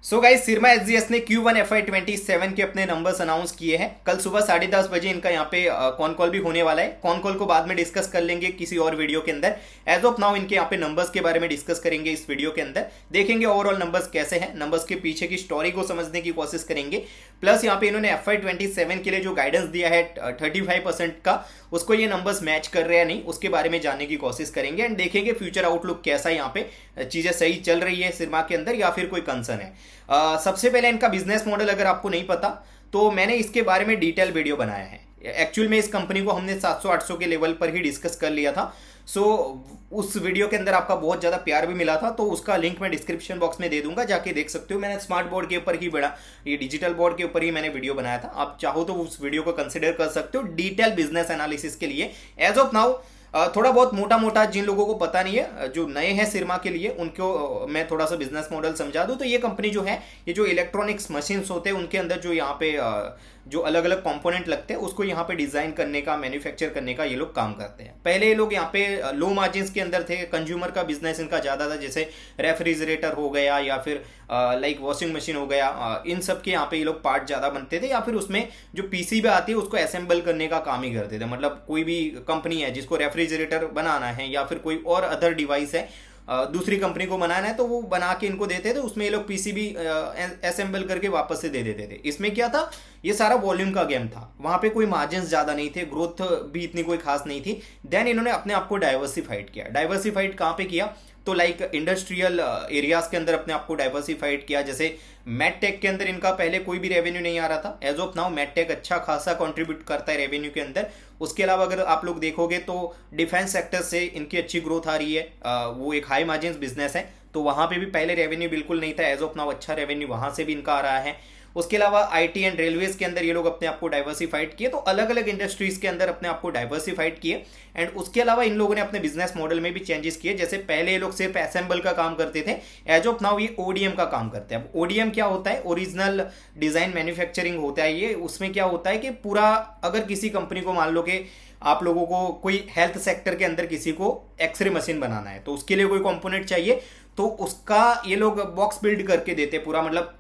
So guys सिरमा SGS ने Q1 FY27 के अपने नंबर्स अनाउंस किए हैं। कल सुबह 10:30 बजे इनका यहाँ पे कॉन कॉल भी होने वाला है। कॉन कॉल को बाद में डिस्कस कर लेंगे किसी और वीडियो के अंदर। एज ऑफ नाउ इनके यहाँ पे नंबर्स के बारे में डिस्कस करेंगे इस वीडियो के अंदर। देखेंगे ओवरऑल नंबर्स कैसे हैं, नंबर्स के पीछे की स्टोरी को समझने की कोशिश करेंगे। प्लस यहाँ पे इन्होंने FY27 के लिए जो गाइडेंस दिया है 35% का, उसको ये नंबर्स मैच कर रहे हैं नहीं, उसके बारे में जानने की कोशिश करेंगे। एंड देखेंगे फ्यूचर आउटलुक कैसा यहाँ पे, चीजें सही चल रही है सिरमा के अंदर या फिर कोई कंसर्न है। सबसे पहले इनका बिजनेस मॉडल अगर आपको नहीं पता तो मैंने इसके बारे में डिटेल वीडियो बनाया है। एक्चुअल में इस कंपनी को हमने 700-800 के लेवल पर ही डिस्कस कर लिया था। सो उस वीडियो के अंदर आपका बहुत ज़्यादा प्यार भी मिला था, तो उसका लिंक मैं डिस्क्रिप्शन बॉक्स में दे दूंगा, जाके देख सकते हो। मैंने स्मार्ट बोर्ड के ऊपर ही बड़ा, ये डिजिटल बोर्ड के ऊपर ही मैंने वीडियो बनाया था। आप चाहो तो उस वीडियो को कंसिडर कर सकते हो डिटेल बिजनेस एनालिसिस के लिए। एज ऑफ नाउ थोड़ा बहुत मोटा मोटा जिन लोगों को पता नहीं है, जो नए हैं सिरमा के लिए, उनको मैं थोड़ा सा बिजनेस मॉडल समझा दूं। तो ये कंपनी जो है, ये जो इलेक्ट्रॉनिक्स मशीन्स होते हैं उनके अंदर जो यहाँ पे जो अलग अलग कंपोनेंट लगते हैं उसको यहाँ पे डिजाइन करने का, मैन्युफैक्चर करने का ये लोग काम करते हैं। पहले ये लोग यहाँ पे लो मार्जिन के अंदर थे, कंज्यूमर का बिजनेस इनका ज़्यादा था, जैसे रेफ्रिजरेटर हो गया या फिर लाइक वॉशिंग मशीन हो गया, इन सब के यहाँ पे ये लोग पार्ट ज़्यादा बनते थे, या फिर उसमें जो पीसीबी आती है उसको असेंबल करने का काम ही करते थे। मतलब कोई भी कंपनी है जिसको रेफ्रिजरेटर बनाना है या फिर कोई और अदर डिवाइस है, दूसरी कंपनी को बनाना है, तो वो बना के इनको देते थे, उसमें ये लोग पीसीबी असेंबल करके वापस से दे देते थे। इसमें क्या था, ये सारा वॉल्यूम का गेम था, वहां पे कोई मार्जिन ज्यादा नहीं थे, ग्रोथ भी इतनी कोई खास नहीं थी। देन इन्होंने अपने आप को डाइवर्सिफाइड किया। डाइवर्सिफाइड कहाँ पे किया, तो लाइक इंडस्ट्रियल एरियाज के अंदर अपने आप को डाइवर्सिफाइड किया। जैसे मेडटेक के अंदर इनका पहले कोई भी रेवेन्यू नहीं आ रहा था। एज ऑफ नाउ मेडटेक अच्छा खासा कंट्रीब्यूट करता है रेवेन्यू के अंदर। उसके अलावा अगर आप लोग देखोगे तो डिफेंस सेक्टर से इनकी अच्छी ग्रोथ आ रही है। वो एक हाई मार्जिन बिजनेस है, तो वहां पे भी पहले रेवेन्यू बिल्कुल नहीं था। एज ऑफ नाउ अच्छा रेवेन्यू वहां से भी इनका आ रहा है। उसके अलावा आईटी एंड रेलवेज के अंदर ये लोग अपने आप को डाइवर्सिफाइड किए, तो अलग अलग इंडस्ट्रीज के अंदर अपने आप को डाइवर्सिफाइड किए। एंड उसके अलावा इन लोगों ने अपने बिजनेस मॉडल में भी चेंजेस किए। जैसे पहले ये लोग सिर्फ असेंबल का काम करते थे, एज ऑफ नाउ ये ओडीएम का काम करते हैं। अब ओडीएम क्या होता है, ओरिजिनल डिजाइन मैन्युफैक्चरिंग होता है ये। उसमें क्या होता है कि पूरा, अगर किसी कंपनी को मान लो कि आप लोगों को कोई हेल्थ सेक्टर के अंदर किसी को एक्सरे मशीन बनाना है, तो उसके लिए कोई कंपोनेंट चाहिए, तो उसका ये लोग बॉक्स बिल्ड करके देते पूरा, मतलब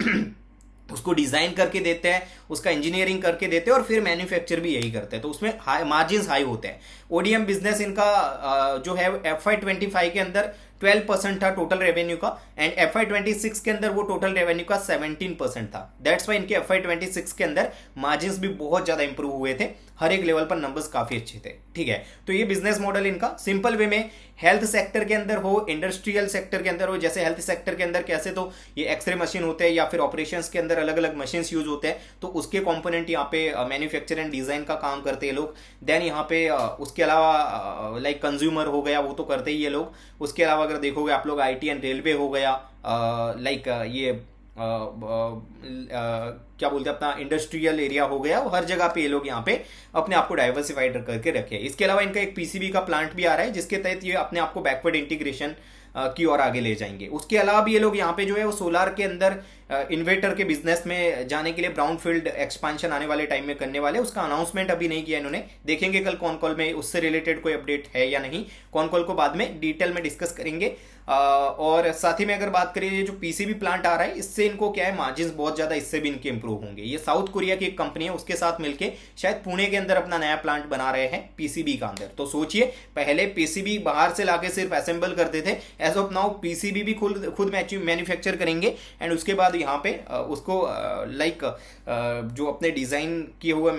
उसको डिजाइन करके देते हैं, उसका इंजीनियरिंग करके देते हैं, और फिर मैन्युफैक्चर भी यही करते हैं। तो उसमें हाई मार्जिन हाई होते हैं। ओडीएम बिजनेस इनका जो है FY25 के अंदर 12% था टोटल रेवेन्यू का, एंड FY26 के अंदर वो टोटल रेवेन्यू का 17% था। दैट्स वाई इनके FY26 के अंदर मार्जिन भी बहुत ज्यादा इंप्रूव हुए थे, हर एक लेवल पर नंबर्स काफी अच्छे थे। ठीक है, तो ये बिजनेस मॉडल इनका सिंपल वे में, हेल्थ सेक्टर के अंदर हो, इंडस्ट्रियल सेक्टर के अंदर हो। जैसे हेल्थ सेक्टर के अंदर कैसे, तो ये एक्सरे मशीन होते हैं या फिर ऑपरेशंस के अंदर अलग अलग मशीन यूज होते हैं, तो उसके कंपोनेंट यहाँ पे मैन्युफैक्चर एंड डिजाइन का काम करते हैं लोग। देन यहाँ पे उसके अलावा लाइक कंज्यूमर हो गया, वो तो करते ही ये लोग। उसके अलावा अगर देखोगे आप लोग, आईटी एंड रेलवे हो गया, लाइक ये क्या बोलते हैं अपना इंडस्ट्रियल एरिया हो गया, हर जगह पे ये लोग यहाँ पे अपने आप को डाइवर्सिफाइड करके रखे। इसके अलावा इनका एक पीसीबी का प्लांट भी आ रहा है, जिसके तहत ये अपने आप को बैकवर्ड इंटीग्रेशन की ओर आगे ले जाएंगे। उसके अलावा भी ये लोग यहाँ पे जो है वो सोलार के अंदर इन्वर्टर के बिजनेस में जाने के लिए ब्राउन फील्ड एक्सपांशन आने वाले टाइम में करने वाले। उसका अनाउंसमेंट अभी नहीं किया इन्होंने, देखेंगे कल कॉन कॉल में उससे रिलेटेड कोई अपडेट है या नहीं। कॉन कॉल को बाद में डिटेल में डिस्कस करेंगे। और साथ ही में अगर बात करें, ये जो पीसीबी प्लांट आ रहा है, इससे इनको क्या है, मार्जिन बहुत ज्यादा इससे भी इनके इंप्रूव होंगे। ये साउथ कोरिया की एक कंपनी है, उसके साथ मिलकर शायद पुणे के अंदर अपना नया प्लांट बना रहे हैं पीसीबी का अंदर। तो सोचिए, पहले पीसीबी बाहर से लाके सिर्फ असेंबल करते थे, एज ऑफ नाउ पीसीबी भी खुद मैन्युफैक्चर करेंगे। एंड उसके बाद यहाँ पे उसको लाइक जो अपने डिजाइन किए हुए,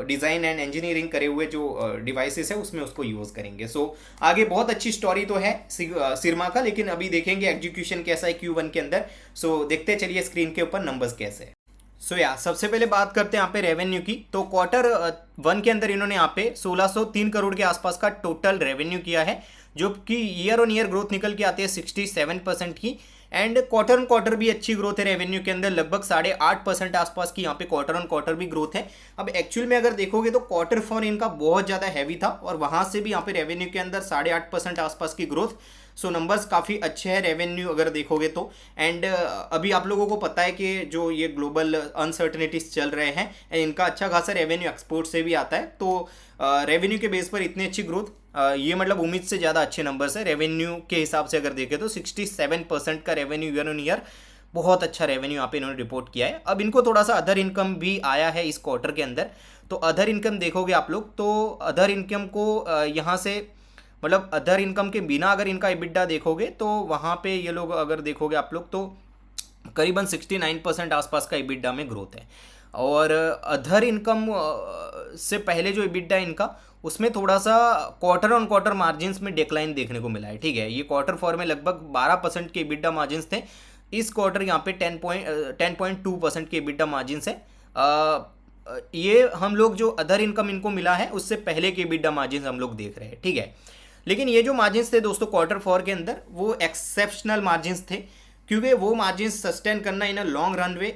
डिजाइन एंड इंजीनियरिंग करे हुए जो डिवाइसेस है उसमें उसको यूज करेंगे। सो आगे बहुत अच्छी स्टोरी तो है सिरमा का, लेकिन अभी देखेंगे एग्जीक्यूशन कैसा है Q1 के अंदर। सो देखते चलिए स्क्रीन के ऊपर नंबर्स कैसे है। सो सबसे पहले बात करते हैं यहाँ पे रेवेन्यू की। तो Q1 के अंदर इन्होंने यहाँ पे 1603 करोड़ के आसपास का टोटल रेवेन्यू किया है, जो कि ईयर ऑन ईयर ग्रोथ निकल के आती है 67% की। एंड क्वार्टर ऑन क्वार्टर भी अच्छी ग्रोथ है रेवेन्यू के अंदर, लगभग 8.5% आसपास की यहाँ पे क्वार्टर ऑन क्वार्टर भी ग्रोथ है। अब एक्चुअल में अगर देखोगे तो Q4 इनका बहुत ज़्यादा हैवी था, और वहाँ से भी यहाँ पे रेवेन्यू के अंदर 8.5% आसपास की ग्रोथ। सो नंबर्स काफ़ी अच्छे हैं रेवेन्यू अगर देखोगे तो। एंड अभी आप लोगों को पता है कि जो ये ग्लोबल अनसर्टनिटीज चल रहे हैं, इनका अच्छा खासा रेवेन्यू एक्सपोर्ट से भी आता है। तो रेवेन्यू के बेस पर इतनी अच्छी ग्रोथ, ये मतलब उम्मीद से ज़्यादा अच्छे नंबर्स है रेवेन्यू के हिसाब से। अगर देखें तो 67% का रेवेन्यू ईयर ऑन ईयर बहुत अच्छा रेवेन्यू यहाँ पे इन्होंने रिपोर्ट किया है। अब इनको थोड़ा सा अदर इनकम भी आया है इस क्वार्टर के अंदर। तो अदर इनकम देखोगे आप लोग तो अदर इनकम को यहाँ से मतलब अदर इनकम के बिना अगर इनका EBITDA देखोगे तो वहाँ पे ये लोग अगर देखोगे आप लोग तो करीबन 69% आसपास का EBITDA में ग्रोथ है। और अदर इनकम से पहले जो EBITDA है इनका, उसमें थोड़ा सा क्वार्टर ऑन क्वार्टर मार्जिन्स में डिक्लाइन देखने को मिला है। ठीक है, ये क्वार्टर फोर में लगभग 12% के EBITDA मार्जिन्स थे। इस क्वार्टर यहाँ पे 10.2% के EBITDA मार्जिन्स है। ये हम लोग जो अदर इनकम इनको मिला है उससे पहले के EBITDA मार्जिन्स हम लोग देख रहे हैं। ठीक है, लेकिन ये जो मार्जिन्स थे दोस्तों क्वार्टर फोर के अंदर वो एक्सेप्शनल मार्जिन्स थे, क्योंकि वो मार्जिन्स सस्टेन करना in a long run way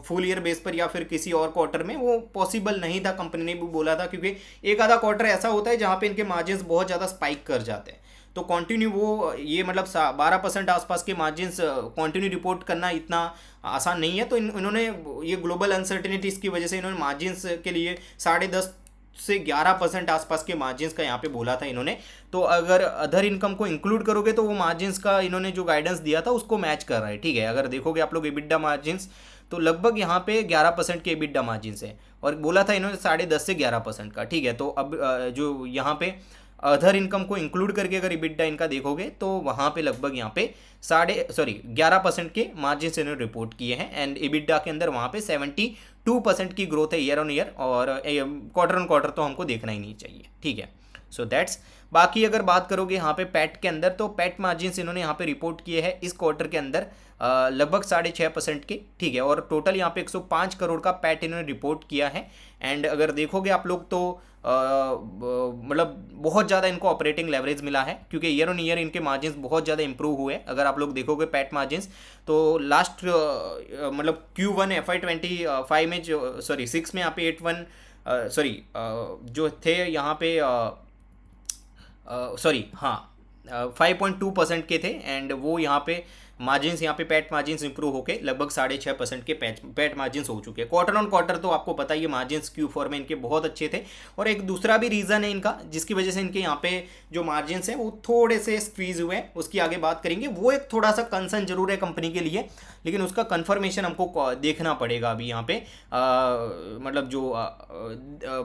full year base पर या फिर किसी और क्वार्टर में वो पॉसिबल नहीं था। कंपनी ने भी बोला था, क्योंकि एक आधा क्वार्टर ऐसा होता है जहाँ पे इनके मार्जिन्स बहुत ज़्यादा स्पाइक कर जाते हैं। तो कंटिन्यू वो ये मतलब 12% आसपास के मार्जिन्स कंटिन्यू रिपोर्ट करना इतना आसान नहीं है। तो इन्होंने ये ग्लोबल अनसर्टेनिटीज़ की वजह से इन्होंने मार्जिन्स के लिए 10.5 से 11% आसपास के मार्जिन्स का यहाँ पे बोला था इन्होंने। तो अगर अदर इनकम को इंक्लूड करोगे तो वो मार्जिन्स का इन्होंने जो गाइडेंस दिया था उसको मैच कर रहा है। ठीक है, अगर देखोगे आप लोग EBITDA मार्जिन्स तो लगभग यहाँ पे 11% के EBITDA मार्जिन्स है, और बोला था इन्होंने 10.5 से 11% का। ठीक है, तो अब जो यहाँ पे अदर इनकम को इंक्लूड करके अगर EBITDA इनका देखोगे तो वहाँ पे लगभग यहाँ पे 11% के मार्जिन से इन्होंने रिपोर्ट किए हैं। एंड EBITDA के अंदर वहाँ पे 72% की ग्रोथ है ईयर ऑन ईयर, और क्वार्टर ऑन क्वार्टर तो हमको देखना ही नहीं चाहिए। ठीक है, सो दैट्स। बाकी अगर बात करोगे यहाँ पे पैट के अंदर, तो पैट मार्जिन इन्होंने यहाँ पे रिपोर्ट किए हैं इस क्वार्टर के अंदर लगभग 6.5% के। ठीक है, और टोटल यहाँ पे 105 करोड़ का पैट इन्होंने रिपोर्ट किया है। एंड अगर देखोगे आप लोग तो मतलब बहुत ज़्यादा इनको ऑपरेटिंग लेवरेज मिला है, क्योंकि ईयर ऑन ईयर इनके मार्जिन्स बहुत ज़्यादा इंप्रूव हुए। अगर आप लोग देखोगे पैट मार्जिन्स तो लास्ट मतलब Q1 FY25 में जो सॉरी 6 में यहाँ पे 81 जो थे यहाँ पे सॉरी हाँ 5.2% के थे। एंड वो यहाँ पे मार्जिन्स यहाँ पे पैट मार्जिन्स इंप्रूव होके लगभग 6.5% के पैट मार्जिन्स हो चुके हैं। क्वार्टर ऑन क्वार्टर तो आपको पता ही है मार्जिन्स Q4 में इनके बहुत अच्छे थे। और एक दूसरा भी रीज़न है इनका जिसकी वजह से इनके यहाँ पे जो मार्जिन्स हैं वो थोड़े से स्क्वीज हुए हैं, उसकी आगे बात करेंगे। वो एक थोड़ा सा कंसर्न जरूर है कंपनी के लिए, लेकिन उसका कन्फर्मेशन हमको देखना पड़ेगा अभी यहाँ पे मतलब जो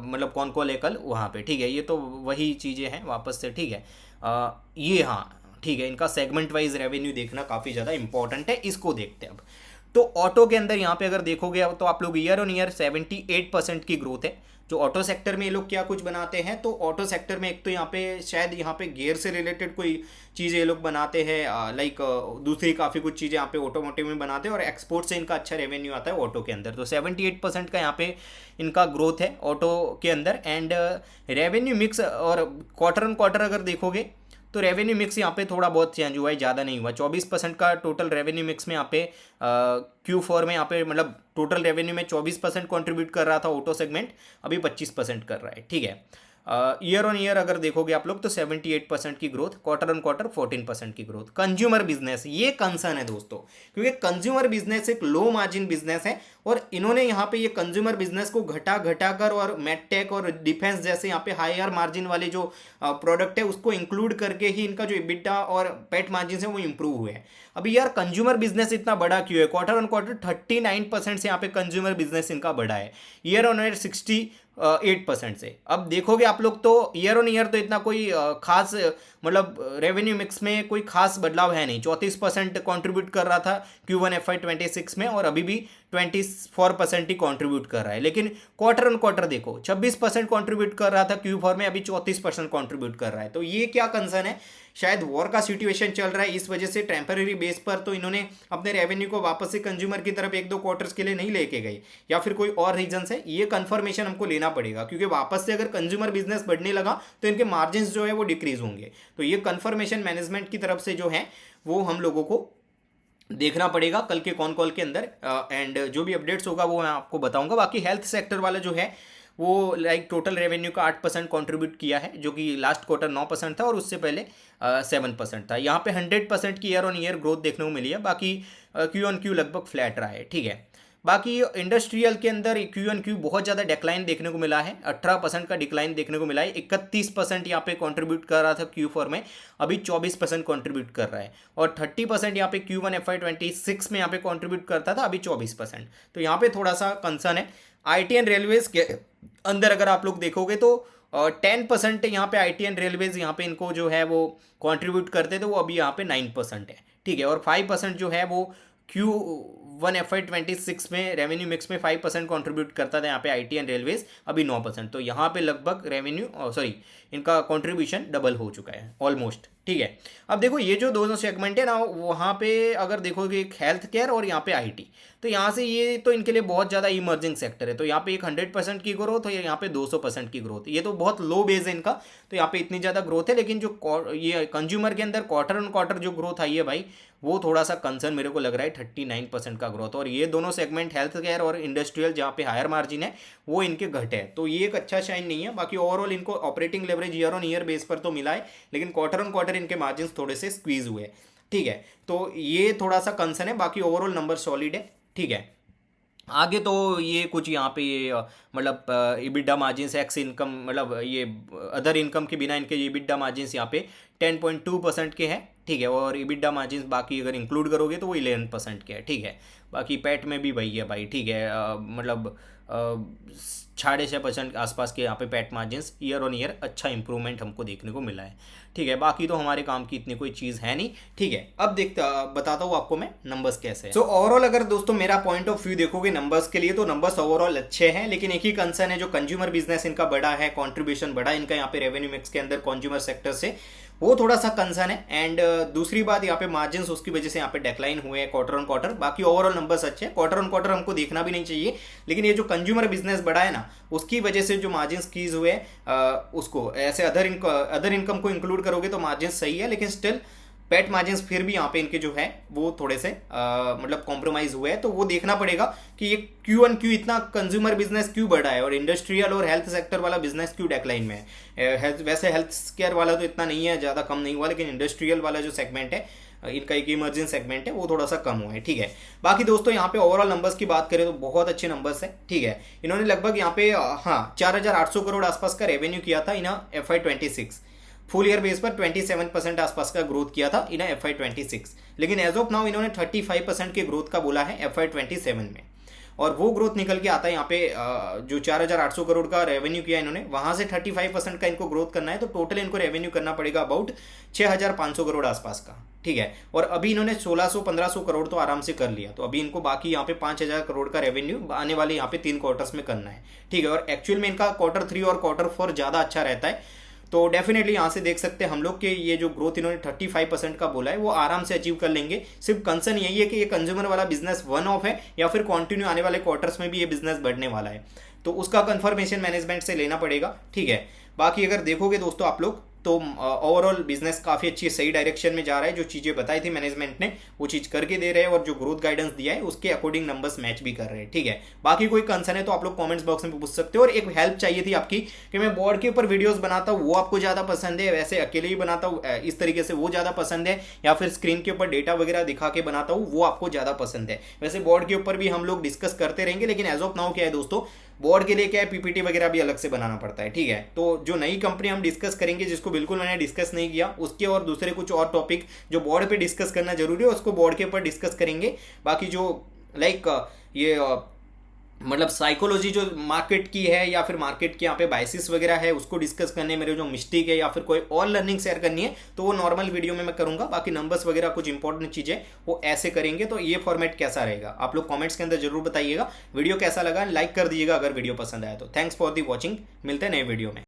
मतलब कौन कॉल है कल वहाँ पे। ठीक है, ये तो वही चीज़ें हैं वापस से। ठीक है, ये हाँ ठीक है, इनका सेगमेंट वाइज रेवेन्यू देखना काफ़ी ज़्यादा इंपॉर्टेंट है, इसको देखते हैं अब। तो ऑटो के अंदर यहाँ पे अगर देखोगे तो आप लोग ईयर ऑन ईयर 78% की ग्रोथ है। जो ऑटो सेक्टर में ये लोग क्या कुछ बनाते हैं, तो ऑटो सेक्टर में एक तो यहाँ पे शायद यहाँ पे गियर से रिलेटेड कोई चीज़ें ये लोग बनाते हैं, लाइक दूसरी काफ़ी कुछ चीज़ें यहाँ पे ऑटोमोटिव में बनाते हैं, और एक्सपोर्ट से इनका अच्छा रेवेन्यू आता है ऑटो के अंदर। तो 78% का यहाँ पे इनका ग्रोथ है ऑटो के अंदर। एंड रेवेन्यू मिक्स और क्वार्टर ऑन क्वार्टर अगर देखोगे तो रेवेन्यू मिक्स यहाँ पे थोड़ा बहुत चेंज हुआ है, ज़्यादा नहीं हुआ। 24% का टोटल रेवेन्यू मिक्स में यहाँ पे Q4 में यहाँ पे मतलब टोटल रेवेन्यू में 24% कंट्रीब्यूट कर रहा था ऑटो सेगमेंट, अभी 25% कर रहा है। ठीक है, ईयर ऑन ईयर अगर देखोगे आप लोग तो 78% की ग्रोथ, क्वार्टर ऑन क्वार्टर 14% की ग्रोथ। कंज्यूमर बिजनेस ये कंसर्न है दोस्तों, क्योंकि कंज्यूमर बिजनेस एक लो मार्जिन बिजनेस है, और इन्होंने यहाँ पे ये कंज्यूमर बिजनेस को घटा कर और मेडटेक और डिफेंस जैसे यहाँ पे हायर मार्जिन वाले जो प्रोडक्ट है उसको इंक्लूड करके ही इनका जो EBITDA और पैट मार्जिन है वो इंप्रूव हुए हैं। अभी यार कंज्यूमर बिजनेस इतना बड़ा क्यों है? क्वार्टर ऑन क्वार्टर 39% से यहाँ पे कंज्यूमर बिजनेस इनका बढ़ा है, ईयर ऑन ईयर 8% से। अब देखोगे आप लोग तो ईयर ऑन ईयर तो इतना कोई खास मतलब रेवेन्यू मिक्स में कोई खास बदलाव है नहीं। 34% कॉन्ट्रीब्यूट कर रहा था Q1 FY26 में, और अभी भी 24% ही कॉन्ट्रीब्यूट कर रहा है। लेकिन क्वार्टर ऑन क्वार्टर देखो 26% कॉन्ट्रीब्यूट कर रहा था Q4 में, अभी 34% कॉन्ट्रीब्यूट कर रहा है। तो ये क्या कंसर्न है? शायद वॉर का सिचुएशन चल रहा है, इस वजह से टेम्पररी बेस पर तो इन्होंने अपने रेवेन्यू को वापस से कंज्यूमर की तरफ 1-2 क्वार्टर्स के लिए नहीं लेके गए, या फिर कोई और रीजंस है, ये कंफर्मेशन हमको लेना पड़ेगा। क्योंकि वापस से अगर कंज्यूमर बिजनेस बढ़ने लगा तो इनके मार्जिन जो है वो डिक्रीज होंगे। तो ये कंफर्मेशन मैनेजमेंट की तरफ से जो है वो हम लोगों को देखना पड़ेगा कल के कॉन कॉल के अंदर। एंड जो भी अपडेट्स होगा वो मैं आपको बताऊंगा। बाकी हेल्थ सेक्टर वाला जो है वो लाइक टोटल रेवेन्यू का 8% कंट्रीब्यूट किया है, जो कि लास्ट क्वार्टर 9% था और उससे पहले 7% था। यहाँ पे 100% की ईयर ऑन ईयर ग्रोथ देखने को मिली है। बाकी Q on Q लगभग फ्लैट रहा है। ठीक है, बाकी इंडस्ट्रियल के अंदर क्यू एन क्यू बहुत ज़्यादा डिक्लाइन देखने को मिला है, 18% का डिक्लाइन देखने को मिला है। 31% यहाँ पे कंट्रीब्यूट कर रहा था Q4 में, अभी 24% कंट्रीब्यूट कर रहा है। और 30% यहाँ पे Q1 FY26 में यहाँ पे कंट्रीब्यूट करता था, अभी 24%। तो यहाँ पे थोड़ा सा कंसर्न है। IT एंड रेलवेज के अंदर अगर आप लोग देखोगे तो 10% यहाँ पे IT एंड रेलवेज यहाँ पे इनको जो है वो कंट्रीब्यूट करते थे, वो अभी यहाँ पे 9% है, ठीक है। और 5% जो है वो Q1 FY26 में रेवेन्यू मिक्स में 5% कंट्रीब्यूट करता था यहाँ पे IT एंड रेलवेज, अभी 9%। तो यहाँ पे लगभग रेवेन्यू इनका कंट्रीब्यूशन डबल हो चुका है ऑलमोस्ट, ठीक है। अब देखो ये जो दोनों सेगमेंट है ना, वहाँ पे अगर देखोगे एक हेल्थ केयर और यहाँ पे IT, तो यहाँ से ये तो इनके लिए बहुत ज़्यादा इमर्जिंग सेक्टर है। तो यहाँ पे एक 100% की ग्रोथ और यहाँ पे 200% की ग्रोथ, ये तो बहुत लो बेस है इनका, तो यहाँ पे इतनी ज़्यादा ग्रोथ है। लेकिन जो ये कंज्यूमर के अंदर क्वार्टर ऑन क्वार्टर जो ग्रोथ आई है भाई, वो थोड़ा सा कंसर्न मेरे को लग रहा है। 39% का ग्रोथ, और ये दोनों सेगमेंट हेल्थ केयर और इंडस्ट्रियल जहाँ पे हायर मार्जिन है वो इनके घटे है, तो ये एक अच्छा शाइन नहीं है। बाकी ओवरऑल इनको operating leverage year on year base पर तो मिला है, लेकिन क्वार्टर ऑन क्वार्टर इनके मार्जिन थोड़े से स्क्वीज हुए, ठीक है। तो ये थोड़ा सा कंसर्न है। बाकी ओवरऑल नंबर सॉलिड है, ठीक है। आगे तो ये कुछ यहाँ पे ये मतलब EBITDA मार्जिन एक्स इनकम, मतलब ये अदर इनकम के बिना इनके EBITDA मार्जिन यहाँ पे 10.2% के हैं, ठीक है। और EBITDA मार्जिन बाकी अगर इंक्लूड करोगे तो वो 11% के है, ठीक है। बाकी पैट में भी वही है भाई, ठीक है। मतलब 6.5% के आसपास के यहाँ पे PAT margin year on year अच्छा इंप्रूवमेंट हमको देखने को मिला है, ठीक है। बाकी तो हमारे काम की इतनी कोई चीज़ है नहीं, ठीक है। अब बताता हूँ आपको मैं नंबर्स कैसे हैं। सो ओवरऑल अगर दोस्तों मेरा पॉइंट ऑफ व्यू देखोगे नंबर्स के लिए, तो नंबर्स ओवरऑल अच्छे हैं, लेकिन एक ही कंसर्न है, जो कंज्यूमर बिजनेस इनका बड़ा है, कॉन्ट्रीब्यूशन बड़ा है इनका यहाँ पे रेवेन्यू मिक्स के अंदर कंज्यूमर सेक्टर से, वो थोड़ा सा कंसर्न है। एंड दूसरी बात यहाँ पे मार्जिन उसकी वजह से यहाँ पे डिक्लाइन हुए हैं क्वार्टर ऑन क्वार्टर। बाकी ओवरऑल नंबर्स अच्छे हैं, क्वार्टर ऑन क्वार्टर हमको देखना भी नहीं चाहिए, लेकिन ये जो कंज्यूमर बिजनेस बड़ा है ना, उसकी वजह से जो मार्जिन स्क्वीज हुए उसको ऐसे अदर इनकम को इंक्लूड करोगे तो मार्जिन सही है, लेकिन स्टिल पैट मार्जिन फिर भी यहाँ पे इनके जो है वो थोड़े से मतलब कॉम्प्रोमाइज हुए हैं। तो वो देखना पड़ेगा कि ये Q1Q इतना कंज्यूमर बिजनेस क्यों बढ़ा है और इंडस्ट्रियल और हेल्थ सेक्टर वाला बिजनेस क्यों डिक्लाइन में है। वैसे हेल्थ केयर वाला तो इतना नहीं है, ज़्यादा कम नहीं हुआ, लेकिन इंडस्ट्रियल वाला जो सेगमेंट है इनका एक इमर्जिंग सेगमेंट है, वो थोड़ा सा कम हुआ है, ठीक है। बाकी दोस्तों यहाँ पे ओवरऑल नंबर्स की बात करें तो बहुत अच्छे नंबर्स है, ठीक है। इन्होंने लगभग यहाँ पे 4,800 करोड़ आसपास का रेवेन्यू किया था इन FY26, फुल ईयर बेस पर 27% आसपास का ग्रोथ किया था इन FY26, लेकिन एज ऑफ नाउ इन्होंने 35% के ग्रोथ का बोला है FY27 में। और वो ग्रोथ निकल के आता है यहाँ पे जो 4,800 करोड़ का रेवेन्यू किया इन्होंने, वहां से 35% का इनको ग्रोथ करना है, तो टोटल इनको रेवेन्यू करना पड़ेगा अबाउट 6,500 करोड़ आसपास का, ठीक है। और अभी इन्होंने 1,600-1,500 करोड़ तो आराम से कर लिया, तो अभी इनको बाकी यहाँ पे 5,000 करोड़ का रेवेन्यू आने वाले यहाँ पे 3 क्वार्टर्स में करना है, ठीक है। और एक्चुअल में इनका Q3 और Q4 ज्यादा अच्छा रहता है, तो डेफिनेटली यहाँ से देख सकते हैं हम लोग कि ये जो ग्रोथ इन्होंने 35% का बोला है वो आराम से अचीव कर लेंगे। सिर्फ कंसर्न यही है कि ये कंज्यूमर वाला बिजनेस वन ऑफ है या फिर कंटिन्यू आने वाले क्वार्टर्स में भी ये बिजनेस बढ़ने वाला है, तो उसका कंफर्मेशन मैनेजमेंट से लेना पड़ेगा, ठीक है। बाकी अगर देखोगे दोस्तों आप लोग तो ओवरऑल बिजनेस काफ़ी अच्छी सही डायरेक्शन में जा रहा है। जो चीज़ें बताई थी मैनेजमेंट ने वो चीज़ करके दे रहे हैं, और जो ग्रोथ गाइडेंस दिया है उसके अकॉर्डिंग नंबर्स मैच भी कर रहे हैं, ठीक है। बाकी कोई कंसर्न है तो आप लोग कमेंट्स बॉक्स में पूछ सकते हो। और एक हेल्प चाहिए थी आपकी कि मैं बोर्ड के ऊपर वीडियोस बनाता हूँ, वो आपको ज़्यादा पसंद है, वैसे अकेले ही बनाता हूँ इस तरीके से वो ज़्यादा पसंद है, या फिर स्क्रीन के ऊपर डेटा वगैरह दिखा के बनाता हूँ वो आपको ज़्यादा पसंद है। वैसे बोर्ड के ऊपर भी हम लोग डिस्कस करते रहेंगे, लेकिन एज ऑफ नाउ क्या है दोस्तों, बोर्ड के लिए क्या है PPT वगैरह भी अलग से बनाना पड़ता है, ठीक है। तो जो नई कंपनी हम डिस्कस करेंगे, जिसको बिल्कुल मैंने डिस्कस नहीं किया, उसके और दूसरे कुछ और टॉपिक जो बोर्ड पे डिस्कस करना जरूरी है उसको बोर्ड के ऊपर डिस्कस करेंगे। बाकी जो लाइक ये मतलब साइकोलॉजी जो मार्केट की है या फिर मार्केट के यहाँ पे बायसिस वगैरह है उसको डिस्कस करने, मेरे जो मिस्टेक है या फिर कोई और लर्निंग शेयर करनी है तो वो नॉर्मल वीडियो में मैं करूंगा। बाकी नंबर्स वगैरह कुछ इंपॉर्टेंट चीजें वो ऐसे करेंगे। तो ये फॉर्मेट कैसा रहेगा आप लोग कमेंट्स के अंदर जरूर बताइएगा। वीडियो कैसा लगा लाइक कर दीजिएगा अगर वीडियो पसंद आया तो। थैंक्स फॉर दी वॉचिंग, मिलते हैं नए वीडियो में।